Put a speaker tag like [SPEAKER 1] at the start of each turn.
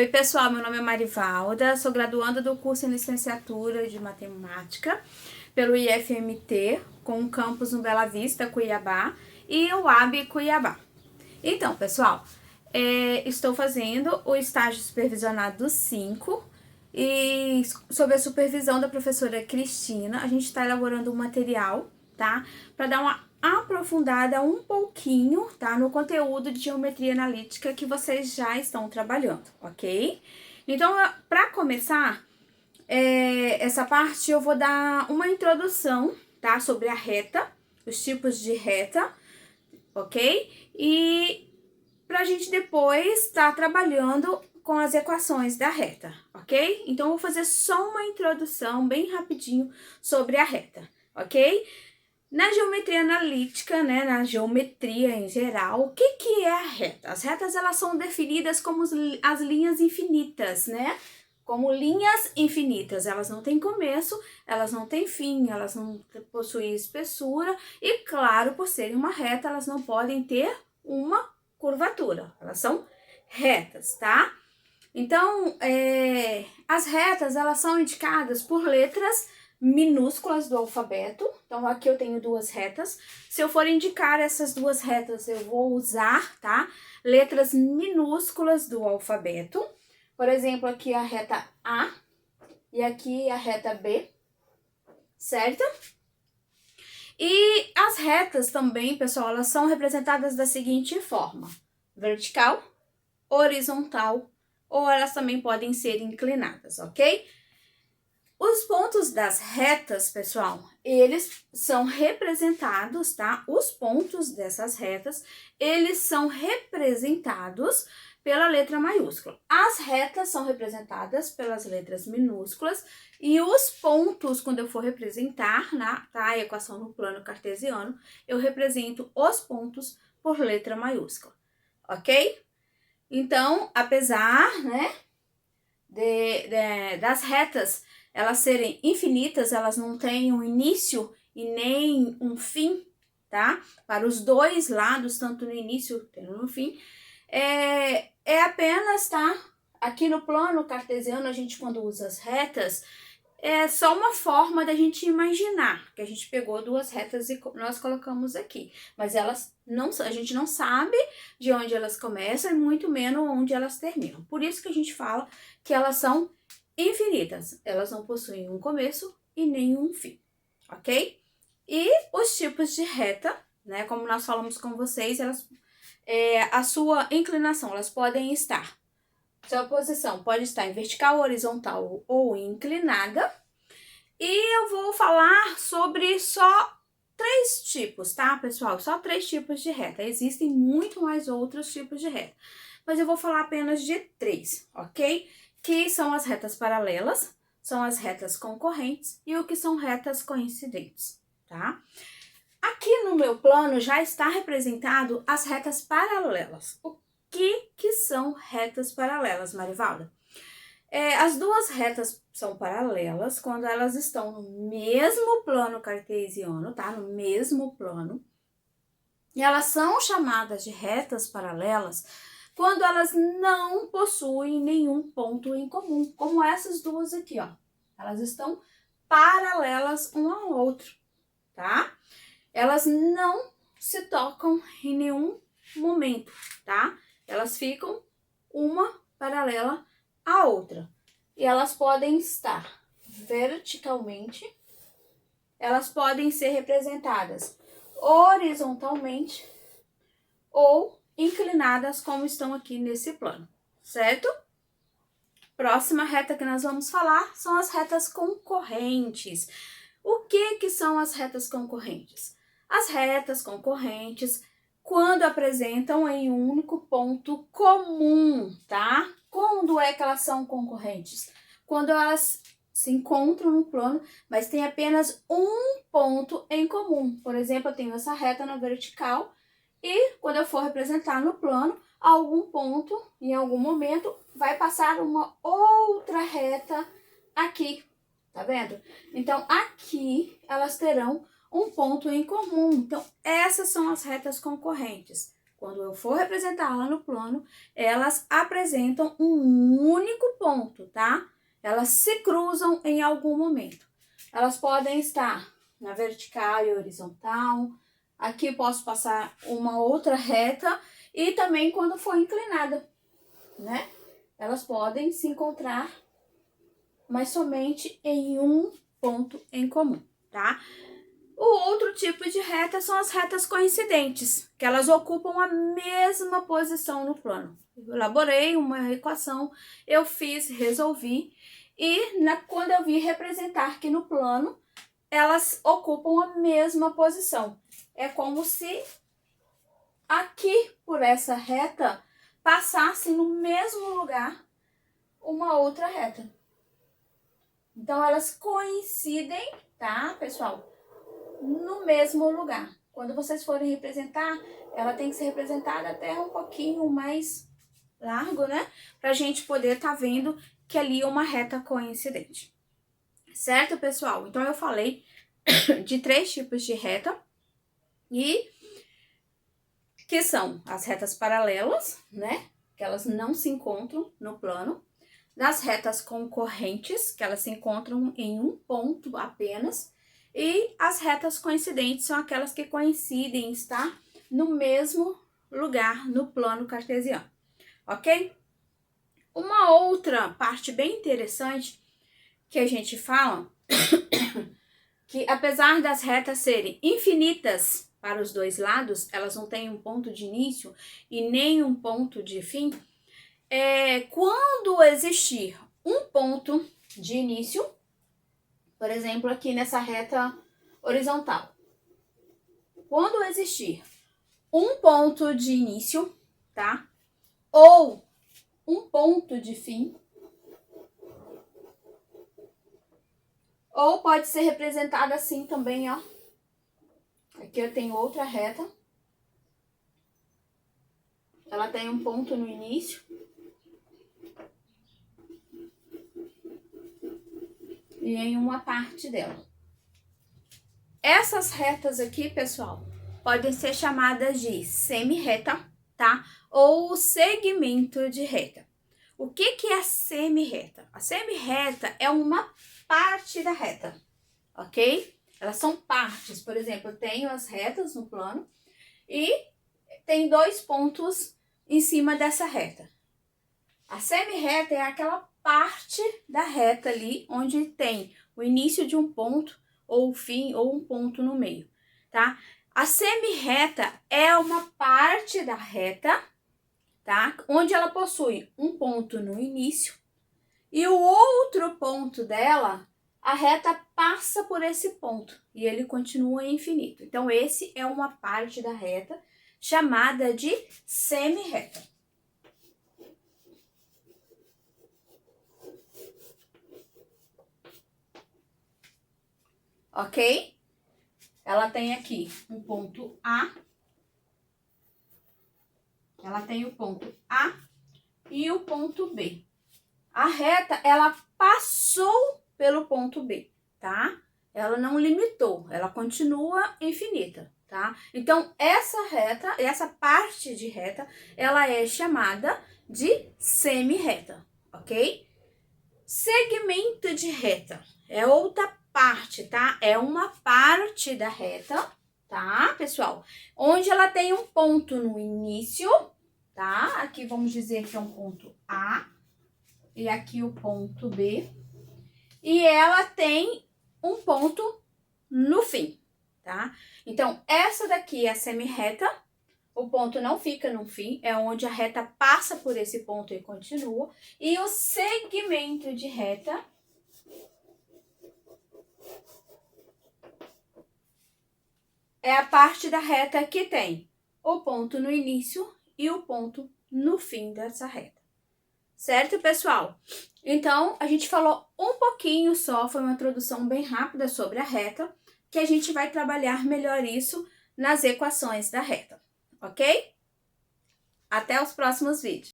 [SPEAKER 1] Oi pessoal, meu nome é Marivalda, sou graduanda do curso em licenciatura de matemática pelo IFMT, com campus no Bela Vista, Cuiabá, e o UAB Cuiabá. Então pessoal, estou fazendo o estágio supervisionado 5 e sob a supervisão da professora Cristina, a gente está elaborando um material, tá? Para dar uma aprofundada um pouquinho, tá? No conteúdo de geometria analítica que vocês já estão trabalhando, ok? Então, para começar essa parte, eu vou dar uma introdução, tá? Sobre a reta, os tipos de reta, ok? E pra gente depois estar trabalhando com as equações da reta, ok? Então, eu vou fazer só uma introdução bem rapidinho sobre a reta, ok? Na geometria analítica, né, na geometria em geral, o que é a reta? As retas, elas são definidas como as linhas infinitas, né? Como linhas infinitas, elas não têm começo, elas não têm fim, elas não possuem espessura e, claro, por serem uma reta, elas não podem ter uma curvatura, elas são retas, tá? Então, as retas, elas são indicadas por letras minúsculas do alfabeto. Então, aqui eu tenho duas retas. Se eu for indicar essas duas retas, eu vou usar, tá? Letras minúsculas do alfabeto. Por exemplo, aqui a reta A e aqui a reta B, certo? E as retas também, pessoal, elas são representadas da seguinte forma: vertical, horizontal, ou elas também podem ser inclinadas, ok? Os pontos das retas, pessoal, eles são representados, tá? Os pontos dessas retas, eles são representados pela letra maiúscula. As retas são representadas pelas letras minúsculas e os pontos, quando eu for representar, tá, a equação no plano cartesiano, eu represento os pontos por letra maiúscula, ok? Então, apesar, né, das retas elas serem infinitas, elas não têm um início e nem um fim, tá? Para os dois lados, tanto no início quanto no fim, é apenas, tá? Aqui no plano cartesiano, a gente quando usa as retas, é só uma forma da gente imaginar que a gente pegou duas retas e nós colocamos aqui. Mas elas não, a gente não sabe de onde elas começam e muito menos onde elas terminam. Por isso que a gente fala que elas são infinitas. Elas não possuem um começo e nem um fim, ok? E os tipos de reta, né? Como nós falamos com vocês, elas, a sua inclinação, elas podem estar. Sua posição pode estar em vertical, horizontal ou inclinada. E eu vou falar sobre só 3 tipos, tá, pessoal? Só 3 tipos de reta. Existem muito mais outros tipos de reta, mas eu vou falar apenas de 3, ok? Que são as retas paralelas, são as retas concorrentes e o que são retas coincidentes, tá? Aqui no meu plano já está representado as retas paralelas. O que são retas paralelas, Marivalda? As duas retas são paralelas quando elas estão no mesmo plano cartesiano, tá? No mesmo plano. E elas são chamadas de retas paralelas quando elas não possuem nenhum ponto em comum, como essas duas aqui, ó. Elas estão paralelas um ao outro, tá? Elas não se tocam em nenhum momento, tá? Elas ficam uma paralela à outra. E elas podem estar verticalmente, elas podem ser representadas horizontalmente ou inclinadas, como estão aqui nesse plano, certo? Próxima reta que nós vamos falar são as retas concorrentes. O que são as retas concorrentes? As retas concorrentes, quando apresentam em um único ponto comum, tá? Quando é que elas são concorrentes? Quando elas se encontram no plano, mas tem apenas um ponto em comum. Por exemplo, eu tenho essa reta na vertical e quando eu for representar no plano, algum ponto, em algum momento, vai passar uma outra reta aqui, tá vendo? Então, aqui elas terão um ponto em comum. Então, essas são as retas concorrentes. quando eu for representá-la no plano, elas apresentam um único ponto, tá? Elas se cruzam em algum momento. Elas podem estar na vertical e horizontal. Aqui eu posso passar uma outra reta e também quando for inclinada, né? Elas podem se encontrar, mas somente em um ponto em comum, tá? O outro tipo de reta são as retas coincidentes, que elas ocupam a mesma posição no plano. Eu elaborei uma equação, eu fiz, resolvi, e quando eu vi representar aqui no plano, elas ocupam a mesma posição. É como se aqui, por essa reta, passasse no mesmo lugar uma outra reta. Então, elas coincidem, tá, pessoal? No mesmo lugar. Quando vocês forem representar, ela tem que ser representada até um pouquinho mais largo, né? Pra gente poder tá vendo que ali é uma reta coincidente. Certo, pessoal? Então, eu falei de 3 tipos de reta e que são as retas paralelas, né? Que elas não se encontram no plano. Das retas concorrentes, que elas se encontram em um ponto apenas. E as retas coincidentes são aquelas que coincidem em estar no mesmo lugar no plano cartesiano, ok? Uma outra parte bem interessante que a gente fala, que apesar das retas serem infinitas para os dois lados, elas não têm um ponto de início e nem um ponto de fim, quando existir um ponto de início, por exemplo, aqui nessa reta horizontal. Quando existir um ponto de início, tá? Ou um ponto de fim, ou pode ser representada assim também, ó. Aqui eu tenho outra reta. Ela tem um ponto no início. E em uma parte dela. Essas retas aqui, pessoal, podem ser chamadas de semi-reta, tá? Ou segmento de reta. O que que é semi-reta? A semi-reta é uma parte da reta, ok? Elas são partes. Por exemplo, eu tenho as retas no plano e tem 2 pontos em cima dessa reta. A semi-reta é aquela parte da reta ali onde tem o início de um ponto ou o fim ou um ponto no meio, tá? A semi-reta é uma parte da reta, tá? Onde ela possui um ponto no início e o outro ponto dela, a reta passa por esse ponto e ele continua infinito. Então, esse é uma parte da reta chamada de semi-reta. Ok? Ela tem aqui um ponto A. Ela tem o ponto A e o ponto B. A reta, ela passou pelo ponto B, tá? Ela não limitou, ela continua infinita, tá? Então, essa reta, essa parte de reta, ela é chamada de semi-reta, ok? Segmento de reta é outra parte, tá? É uma parte da reta, tá, pessoal? Onde ela tem um ponto no início, tá? Aqui vamos dizer que é um ponto A e aqui o ponto B. E ela tem um ponto no fim, tá? Então, essa daqui é a semi-reta. O ponto não fica no fim, é onde a reta passa por esse ponto e continua. E o segmento de reta é a parte da reta que tem o ponto no início e o ponto no fim dessa reta. Certo, pessoal? Então, a gente falou um pouquinho só, foi uma introdução bem rápida sobre a reta, que a gente vai trabalhar melhor isso nas equações da reta, ok? Até os próximos vídeos.